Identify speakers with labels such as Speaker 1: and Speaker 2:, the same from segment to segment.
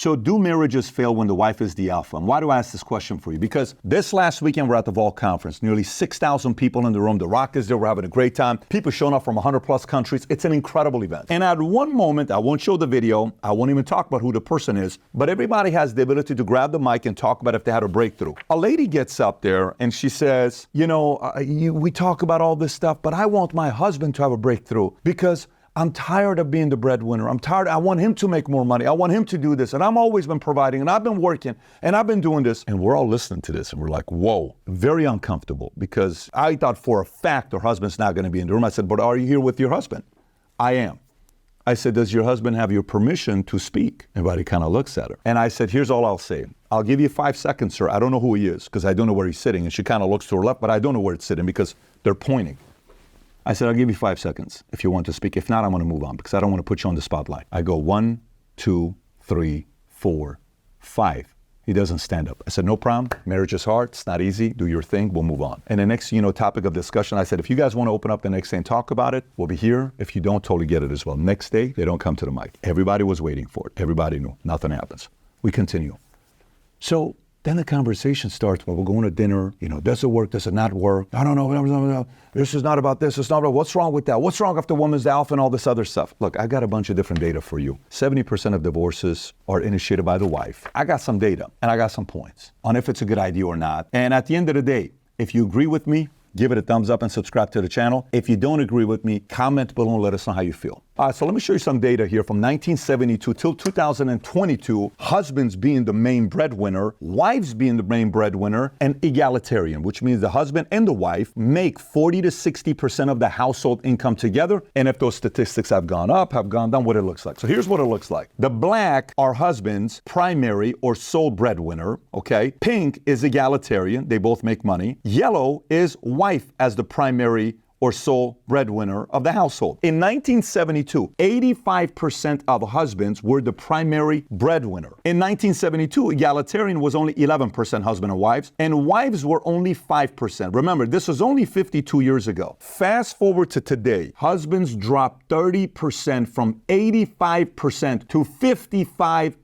Speaker 1: So do marriages fail when the wife is the alpha? And why do I ask this question for you? Because this last weekend we're at the Vault Conference. Nearly 6,000 people in the room. The Rock is there. We're having a great time. People showing up from 100 plus countries. It's an incredible event. And at one moment, I won't show the video. I won't even talk about who the person is. But everybody has the ability to grab the mic and talk about if they had a breakthrough. A lady gets up there and she says, we talk about all this stuff, but I want my husband to have a breakthrough because I'm tired of being the breadwinner. I'm tired. I want him to make more money. I want him to do this. And I've always been providing and I've been working and I've been doing this. And we're all listening to this and we're like, whoa, very uncomfortable because I thought for a fact her husband's not going to be in the room. I said, but are you here with your husband? I am. I said, does your husband have your permission to speak? Everybody kind of looks at her. And I said, here's all I'll say. I'll give you 5 seconds, sir. I don't know who he is because I don't know where he's sitting. And she kind of looks to her left, but I don't know where it's sitting because they're pointing. I said, I'll give you 5 seconds if you want to speak. If not, I'm going to move on because I don't want to put you on the spotlight. I go 1, 2, 3, 4, 5. He doesn't stand up. I said, no problem. Marriage is hard. It's not easy. Do your thing. We'll move on. And the next, topic of discussion, I said, if you guys want to open up the next day and talk about it, we'll be here. If you don't, totally get it as well. Next day, they don't come to the mic. Everybody was waiting for it. Everybody knew. Nothing happens. We continue. So then the conversation starts. Well, we're going to dinner. Does it work? Does it not work? I don't know. This is not about this. It's not about what's wrong with that. What's wrong if the woman's the alpha and all this other stuff? Look, I got a bunch of different data for you. 70% of divorces are initiated by the wife. I got some data and I got some points on if it's a good idea or not. And at the end of the day, if you agree with me, give it a thumbs up and subscribe to the channel. If you don't agree with me, comment below and let us know how you feel. All right, so let me show you some data here from 1972 till 2022, husbands being the main breadwinner, wives being the main breadwinner, and egalitarian, which means the husband and the wife make 40 to 60% of the household income together. And if those statistics have gone up, have gone down, what it looks like. So here's what it looks like. The black are husband's primary or sole breadwinner, okay? Pink is egalitarian, they both make money. Yellow is wife as the primary or sole breadwinner of the household. In 1972, 85% of husbands were the primary breadwinner. In 1972, egalitarian was only 11% husband and wives, and wives were only 5%. Remember, this was only 52 years ago. Fast forward to today, husbands dropped 30% from 85% to 55%.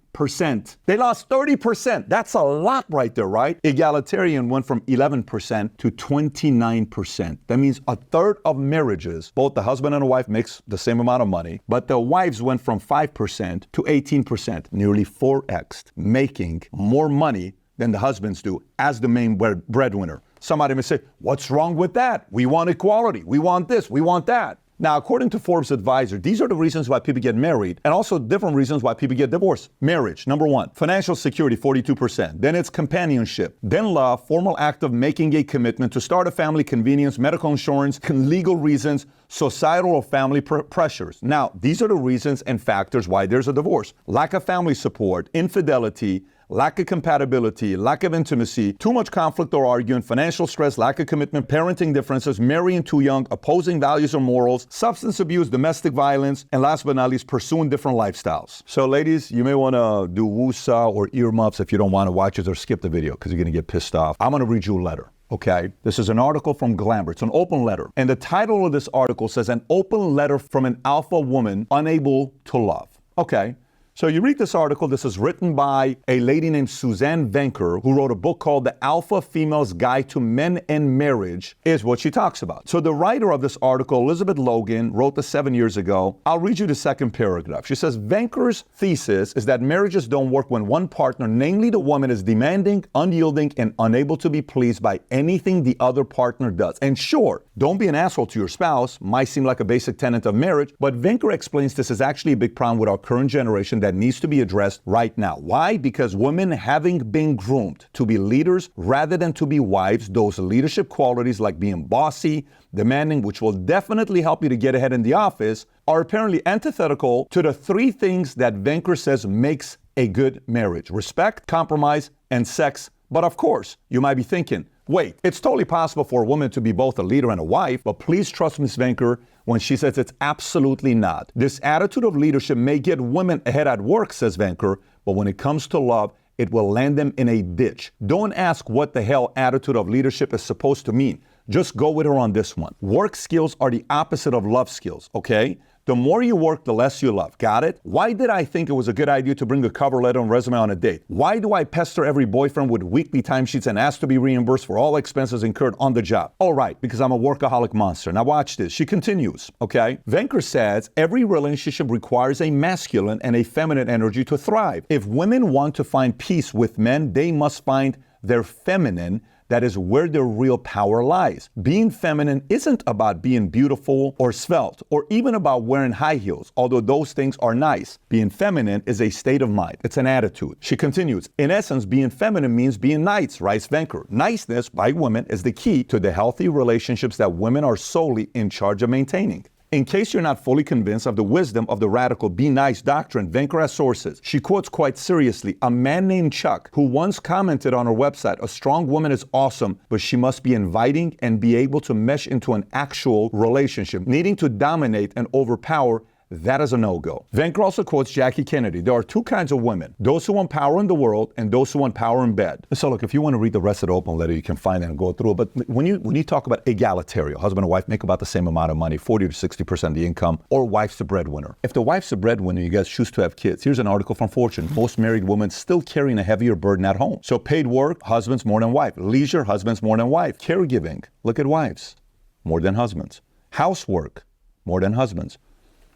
Speaker 1: They lost 30%. That's a lot right there, right? Egalitarian went from 11% to 29%. That means a third of marriages, both the husband and the wife makes the same amount of money, but the wives went from 5% to 18%, nearly 4x, making more money than the husbands do as the main breadwinner. Somebody may say, what's wrong with that? We want equality. We want this. We want that. Now, according to Forbes Advisor, these are the reasons why people get married and also different reasons why people get divorced. Marriage, number 1. Financial security, 42%. Then it's companionship. Then love, formal act of making a commitment to start a family, convenience, medical insurance, legal reasons, societal or family pressures. Now, these are the reasons and factors why there's a divorce. Lack of family support, infidelity, lack of compatibility, lack of intimacy, too much conflict or arguing, financial stress, lack of commitment, parenting differences, marrying too young, opposing values or morals, substance abuse, domestic violence, and last but not least, pursuing different lifestyles. So ladies, you may want to do woosah or earmuffs if you don't want to watch it or skip the video because you're going to get pissed off. I'm going to read you a letter. Okay, this is an article from Glamour. It's an open letter. And the title of this article says, an open letter from an alpha woman unable to love. Okay. So you read this article. This is written by a lady named Suzanne Venker, who wrote a book called The Alpha Female's Guide to Men and Marriage, is what she talks about. So the writer of this article, Elizabeth Logan, wrote this 7 years ago. I'll read you the second paragraph. She says, Venker's thesis is that marriages don't work when one partner, namely the woman, is demanding, unyielding, and unable to be pleased by anything the other partner does. And sure, don't be an asshole to your spouse. Might seem like a basic tenet of marriage, but Venker explains this is actually a big problem with our current generation that needs to be addressed right now. Why? Because women, having been groomed to be leaders rather than to be wives, those leadership qualities like being bossy, demanding, which will definitely help you to get ahead in the office, are apparently antithetical to the 3 things that Venker says makes a good marriage: respect, compromise, and sex. But of course, you might be thinking, wait, it's totally possible for a woman to be both a leader and a wife, but please trust Ms. Venker when she says it's absolutely not. This attitude of leadership may get women ahead at work, says Venker, but when it comes to love, it will land them in a ditch. Don't ask what the hell attitude of leadership is supposed to mean. Just go with her on this one. Work skills are the opposite of love skills, okay? The more you work, the less you love. Got it? Why did I think it was a good idea to bring a cover letter and resume on a date? Why do I pester every boyfriend with weekly timesheets and ask to be reimbursed for all expenses incurred on the job? All right, because I'm a workaholic monster. Now watch this. She continues, okay? Venker says every relationship requires a masculine and a feminine energy to thrive. If women want to find peace with men, they must find their feminine. That is where their real power lies. Being feminine isn't about being beautiful or svelte, or even about wearing high heels, although those things are nice. Being feminine is a state of mind. It's an attitude. She continues, in essence, being feminine means being nice, writes Venker. Niceness by women is the key to the healthy relationships that women are solely in charge of maintaining. In case you're not fully convinced of the wisdom of the radical be nice doctrine, Venker has sources. She quotes quite seriously a man named Chuck who once commented on her website, a strong woman is awesome, but she must be inviting and be able to mesh into an actual relationship. Needing to dominate and overpower, that is a no-go. Venker also quotes Jackie Kennedy. There are two kinds of women, those who want power in the world and those who want power in bed. So look, if you want to read the rest of the open letter, you can find it and go through it. But when you talk about egalitarian, husband and wife make about the same amount of money, 40 to 60% of the income, or wife's the breadwinner. If the wife's the breadwinner, you guys choose to have kids. Here's an article from Fortune. Most married women still carrying a heavier burden at home. So paid work, husbands more than wife. Leisure, husbands more than wife. Caregiving, look at wives, more than husbands. Housework, more than husbands.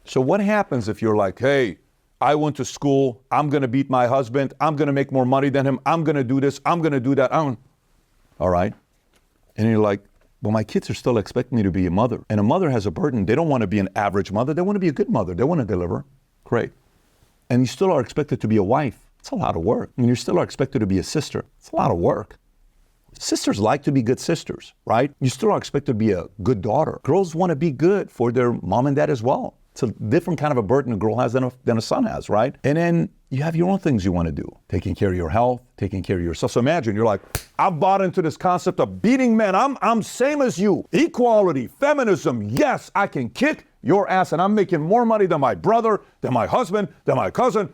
Speaker 1: So what happens if you're like, hey, I went to school, I'm going to beat my husband, I'm going to make more money than him, I'm going to do this, I'm going to do that. All right. And you're like, well, my kids are still expecting me to be a mother. And a mother has a burden. They don't want to be an average mother. They want to be a good mother. They want to deliver. Great. And you still are expected to be a wife. It's a lot of work. And you still are expected to be a sister. It's a lot of work. Sisters like to be good sisters, right? You still are expected to be a good daughter. Girls want to be good for their mom and dad as well. It's a different kind of a burden a girl has than a son has, right? And then you have your own things you want to do. Taking care of your health, taking care of yourself. So imagine you're like, I've bought into this concept of beating men. I'm same as you. Equality, feminism. Yes, I can kick your ass and I'm making more money than my brother, than my husband, than my cousin.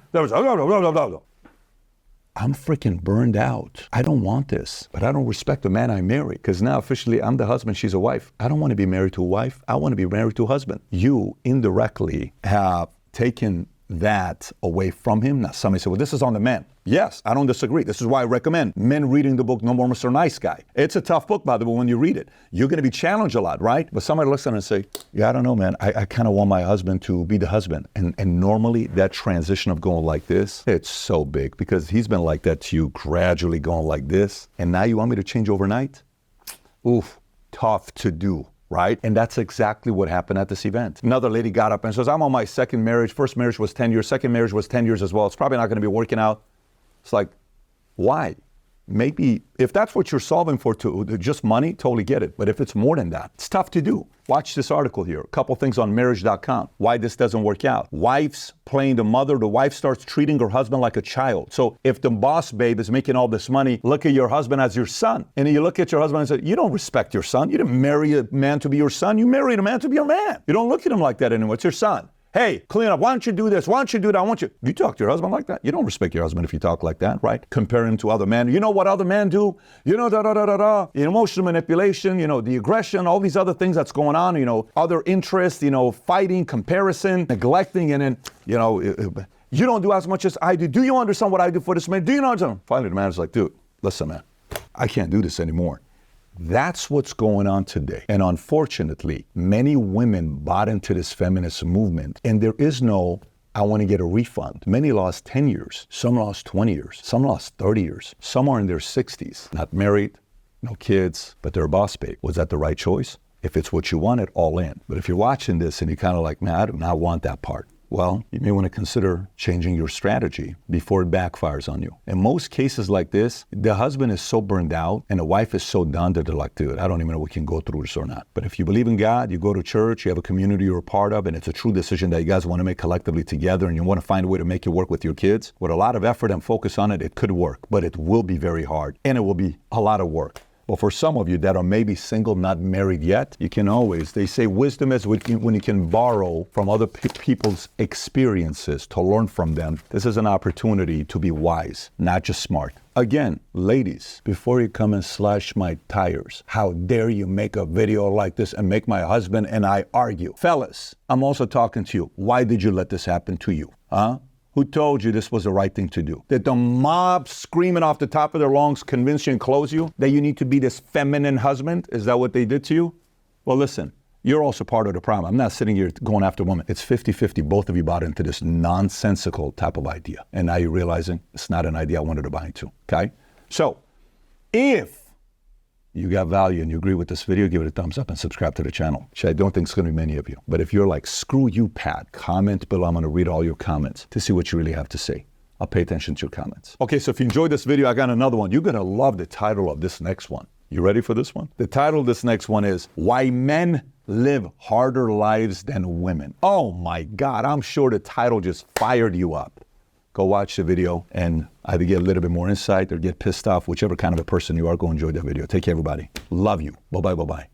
Speaker 1: I'm freaking burned out. I don't want this, but I don't respect the man I marry because now officially I'm the husband, she's a wife. I don't want to be married to a wife. I want to be married to a husband. You indirectly have taken that away from him. Now somebody said, well, this is on the man. Yes, I don't disagree. This is why I recommend men reading the book No More Mr. Nice Guy. It's a tough book, by the way, when you read it. You're going to be challenged a lot, right? But somebody looks at it and say, yeah, I don't know, man. I kind of want my husband to be the husband. And normally that transition of going like this, it's so big because he's been like that to you, gradually going like this. And now you want me to change overnight? Oof, tough to do. Right? And that's exactly what happened at this event. Another lady got up and says, I'm on my second marriage. First marriage was 10 years. Second marriage was 10 years as well. It's probably not going to be working out. It's like, why? Maybe if that's what you're solving for, just money, totally get it. But if it's more than that, it's tough to do. Watch this article here. A couple things on marriage.com. Why this doesn't work out. Wives playing the mother. The wife starts treating her husband like a child. So if the boss babe is making all this money, look at your husband as your son. And you look at your husband and say, you don't respect your son. You didn't marry a man to be your son. You married a man to be your man. You don't look at him like that anymore. It's your son. Hey, clean up. Why don't you do this? Why don't you do that? You talk to your husband like that? You don't respect your husband if you talk like that, right? Compare him to other men. You know what other men do? You know, emotional manipulation, the aggression, all these other things that's going on, other interests, fighting, comparison, neglecting, and then, you don't do as much as I do. Do you understand what I do for this man? Do you know what I'm saying? Finally, the man is like, dude, listen, man, I can't do this anymore. That's what's going on today. And unfortunately, many women bought into this feminist movement, and there is no, I want to get a refund. Many lost 10 years. Some lost 20 years. Some lost 30 years. Some are in their 60s, not married, no kids, but they're a boss babe. Was that the right choice? If it's what you wanted, all in. But if you're watching this and you're kind of like, man, I do not want that part. Well, you may want to consider changing your strategy before it backfires on you. In most cases like this, the husband is so burned out and the wife is so done that they're like, dude, I don't even know if we can go through this or not. But if you believe in God, you go to church, you have a community you're a part of, and it's a true decision that you guys want to make collectively together and you want to find a way to make it work with your kids, with a lot of effort and focus on it, it could work, but it will be very hard and it will be a lot of work. But for some of you that are maybe single, not married yet, you can always, they say wisdom is when you can borrow from other people's experiences to learn from them. This is an opportunity to be wise, not just smart. Again, ladies, before you come and slash my tires, how dare you make a video like this and make my husband and I argue? Fellas, I'm also talking to you. Why did you let this happen to you? Huh? Who told you this was the right thing to do? Did the mob screaming off the top of their lungs convince you and close you that you need to be this feminine husband? Is that what they did to you? Well, listen, you're also part of the problem. I'm not sitting here going after women. It's 50-50. Both of you bought into this nonsensical type of idea. And now you're realizing it's not an idea I wanted to buy into, okay? So if you got value and you agree with this video, give it a thumbs up and subscribe to the channel. I don't think it's going to be many of you. But if you're like, screw you, Pat, comment below. I'm going to read all your comments to see what you really have to say. I'll pay attention to your comments. Okay, so if you enjoyed this video, I got another one. You're going to love the title of this next one. You ready for this one? The title of this next one is Why Men Live Harder Lives Than Women. Oh my God, I'm sure the title just fired you up. Go watch the video and either get a little bit more insight or get pissed off. Whichever kind of a person you are, go enjoy the video. Take care, everybody. Love you. Bye-bye, bye-bye.